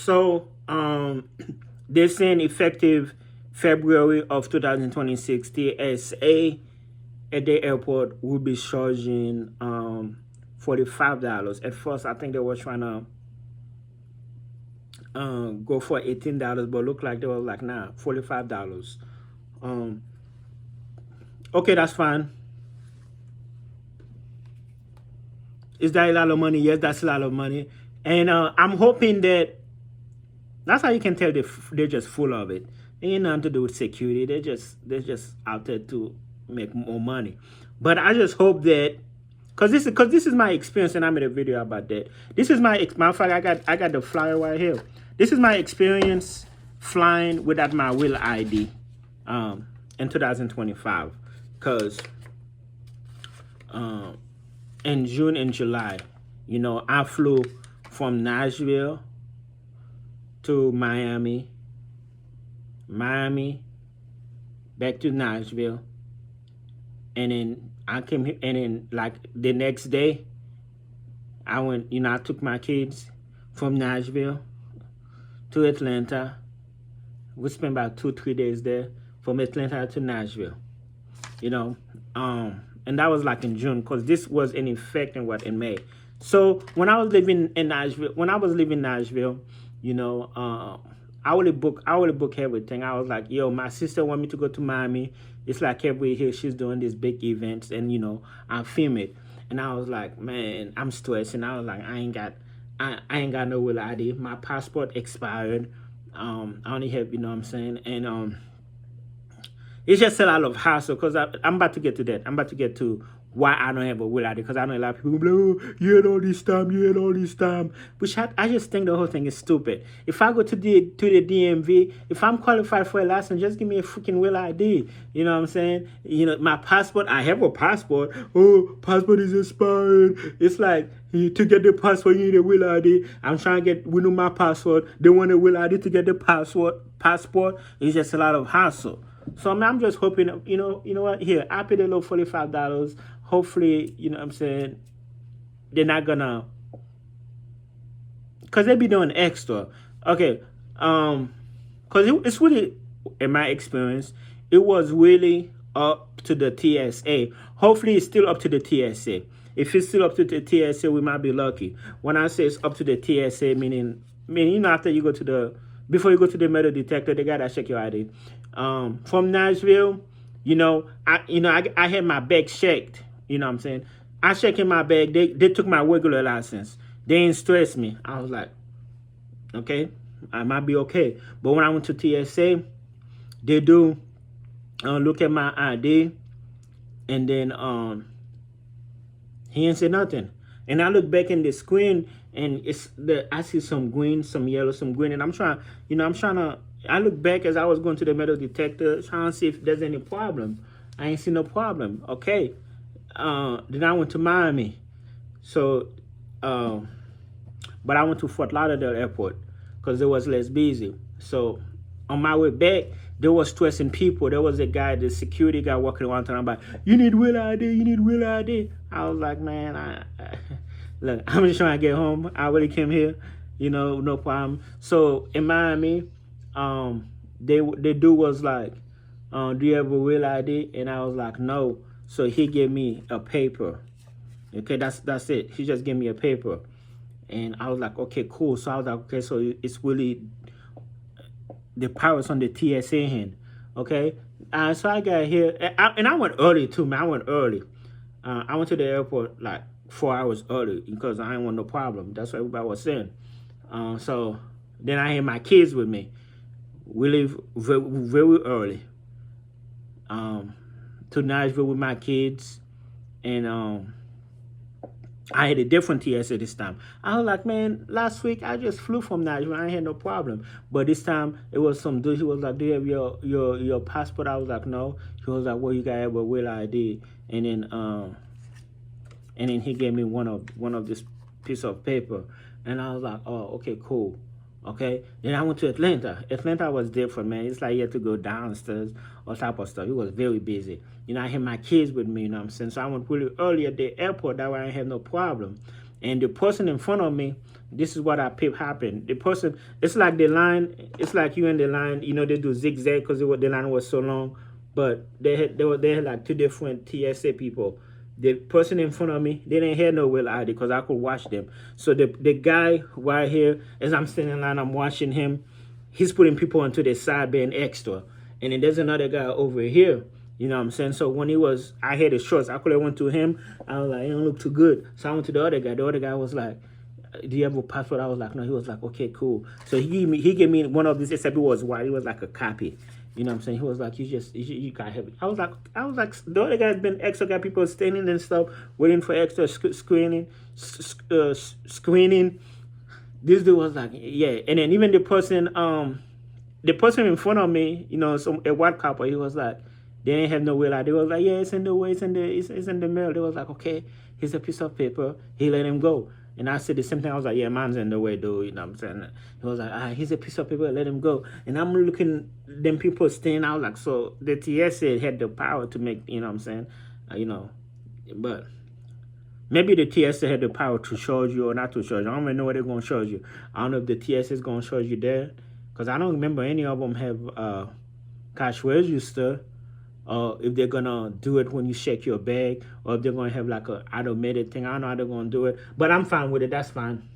So they're saying effective February of 2026, TSA at the airport will be charging $45. At first, I think they were trying to go for $18, but look like they were like, nah, $45. Um, okay, that's fine. Is that a lot of money? Yes, that's a lot of money. And I'm hoping that that's how you can tell they're just full of it. It ain't nothing to do with security. They're just out there to make more money. But I just hope that because this is my experience, and I made a video about that. This is matter of fact, I got the flyer right here. This is my experience flying without my real ID in 2025, because in June and July, I flew from Nashville to Miami, back to Nashville, and then I came here, and then like the next day, I went. I took my kids from Nashville to Atlanta. We spent about 2-3 days there, from Atlanta to Nashville. And that was like in June, because this was in effect in May. So when I was living in Nashville, I already book everything. I was like, yo, my sister want me to go to Miami. It's like every year she's doing these big events, and I film it. And I was like, man, I'm stressed. And I was like, I ain't got no real ID. My passport expired. I only have, what I'm saying, and it's just a lot of hassle, because I'm about to get to that. I'm about to get to why I don't have a real ID, because I know a lot of people be like, oh, you had all this time. Which I just think the whole thing is stupid. If I go to the DMV, if I'm qualified for a license, just give me a freaking real ID. You know what I'm saying? My passport, I have a passport. Oh, passport is expired. It's like, to get the passport, you need a real ID. I'm trying to renew my passport. They want a real ID to get the passport. It's just a lot of hassle. So I'm just hoping, you know what? Here, I paid a little $45. Hopefully, what I'm saying, they're not gonna, because they be doing extra. Okay, because it's really, in my experience, it was really up to the TSA. Hopefully, it's still up to the TSA. If it's still up to the TSA, we might be lucky. When I say it's up to the TSA, meaning after you go to before you go to the metal detector, they gotta check your ID. From Nashville, I had my bag checked. You know what I'm saying? I checked in my bag. They took my regular license. They didn't stress me. I was like, okay, I might be okay. But when I went to TSA, they do look at my ID, and then he didn't say nothing. And I look back in the screen, and I see some green, some yellow, some green, and I'm trying to. I look back as I was going to the metal detector, trying to see if there's any problem. I ain't see no problem. Okay. Then I went to Miami. So, but I went to Fort Lauderdale Airport because it was less busy. So on my way back, there was stressing people. There was a guy, the security guy, walking around talking about, you need real ID, you need real ID. I was like, man, look, I'm just trying to get home. I already came here, no problem. So in Miami, the dude was like, do you have a real ID? And I was like, no. So he gave me a paper. Okay, that's it. He just gave me a paper. And I was like, okay, cool. So I was like, okay, so it's really the powers on the TSA hand. Okay. So I got here, and I went early too, man. I went early. I went to the airport like 4 hours early because I didn't want no problem. That's what everybody was saying. So then I had my kids with me. We leave very, very early to Nashville with my kids, and I had a different TSA this time. I was like, man, last week I just flew from Nashville. I had no problem. But this time it was some dude. He was like, do you have your passport? I was like, no. He was like, well, you gotta have a real ID. And then he gave me one of this piece of paper, and I was like, oh, okay, cool. Okay, then I went to Atlanta. Atlanta was different, man. It's like you had to go downstairs or type of stuff. It was very busy. I had my kids with me, you know what I'm saying? So I went really early at the airport. That way I had no problem. And the person in front of me, this is what I peep happened. The person, it's like the line, it's like you and the line, you know, they do zigzag because the line was so long, but they had like two different TSA people. The person in front of me, they didn't have no real ID because I could watch them. So the guy right here, as I'm standing in line, I'm watching him. He's putting people onto the side being extra. And then there's another guy over here. You know what I'm saying? So when I had his shorts, I could have went to him. I was like, he don't look too good. So I went to the other guy. The other guy was like, do you have a passport? I was like, no. He was like, okay, cool. So he gave me one of these, except it was white. It was like a copy. You know what I'm saying? He was like, you gotta have it. I was like, the other guy's been extra, got people standing and stuff, waiting for extra screening. This dude was like, yeah. And then even the person in front of me, you know, a white couple, he was like, they didn't have no will out. They was like, yeah, it's in the way, it's in the mail. They was like, okay, here's a piece of paper. He let him go. And I said the same thing. I was like, yeah, mine's in the way, dude. You know what I'm saying? He was like, here's a piece of paper, let him go. And I'm looking, them people staying out like, so the TSA had the power to make, you know what I'm saying? You know, but maybe the TSA had the power to charge you or not to charge you. I don't even know what they're going to charge you. I don't know if the TSA is going to charge you there. Because I don't remember any of them have cash register. Or if they're going to do it when you check your bag. Or if they're going to have like an automated thing. I don't know how they're going to do it. But I'm fine with it. That's fine.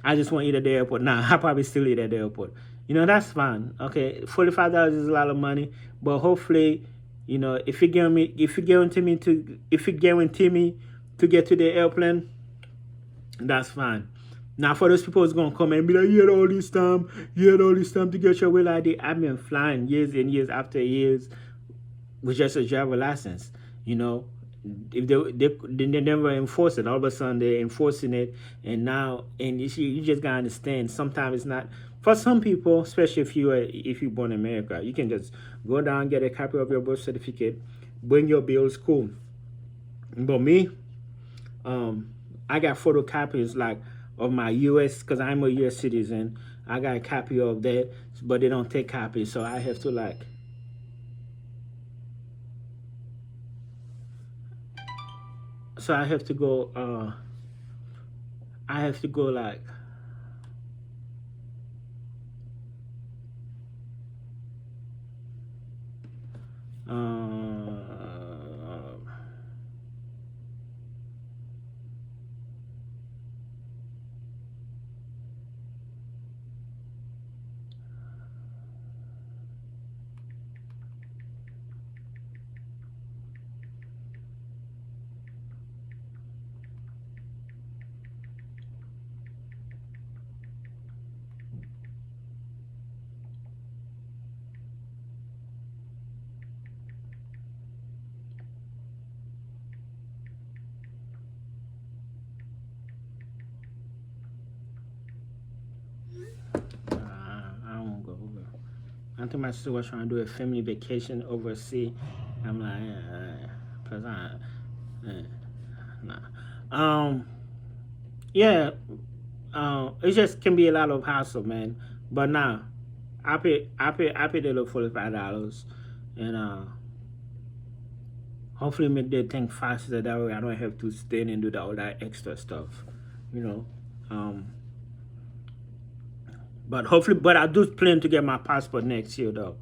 I just want to eat at the airport. Nah, I probably still eat at the airport. You know, that's fine. Okay, $45 is a lot of money. But hopefully, you know, if you guarantee me to get to the airplane, that's fine. Now for those people who's gonna come and be like, you had all this time to get your real ID. I've been flying years and years after years with just a driver license. You know, if they never enforce it, all of a sudden they're enforcing it, and you just gotta understand. Sometimes it's not for some people, especially if you're born in America. You can just go down, get a copy of your birth certificate, bring your bills, cool. But me, I got photocopies like of my U.S. because I'm a U.S. citizen. I got a copy of that, but they don't take copies, so I have to like. So I have to go. Like. I won't go over. I think my sister was trying to do a family vacation overseas. I'm like, plus nah. Yeah. It just can be a lot of hassle, man. But nah, I pay the little $45, and hopefully make the thing faster. That way I don't have to stand and do all that extra stuff, you know. But I do plan to get my passport next year though.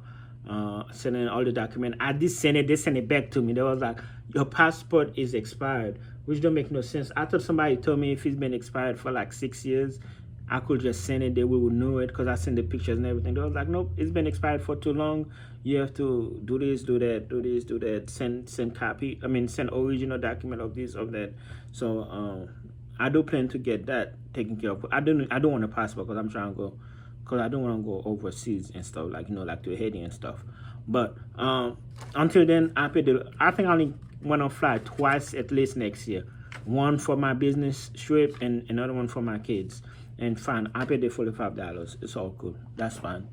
Sending all the documents. I did send it. They sent it back to me. They was like, your passport is expired, which don't make no sense. I thought somebody told me if it's been expired for like 6 years, I could just send it. They will know it because I sent the pictures and everything. They was like, nope, it's been expired for too long. You have to do this, do that, do this, do that. Send copy. I mean, send original document of this, of that. So I do plan to get that taken care of. I don't want a passport because I'm trying to go. Because I don't want to go overseas and stuff, like, you know, like to Haiti and stuff. But until then, I think I only want to fly twice at least next year. One for my business trip and another one for my kids. And fine, I paid the $45. It's all good. That's fine.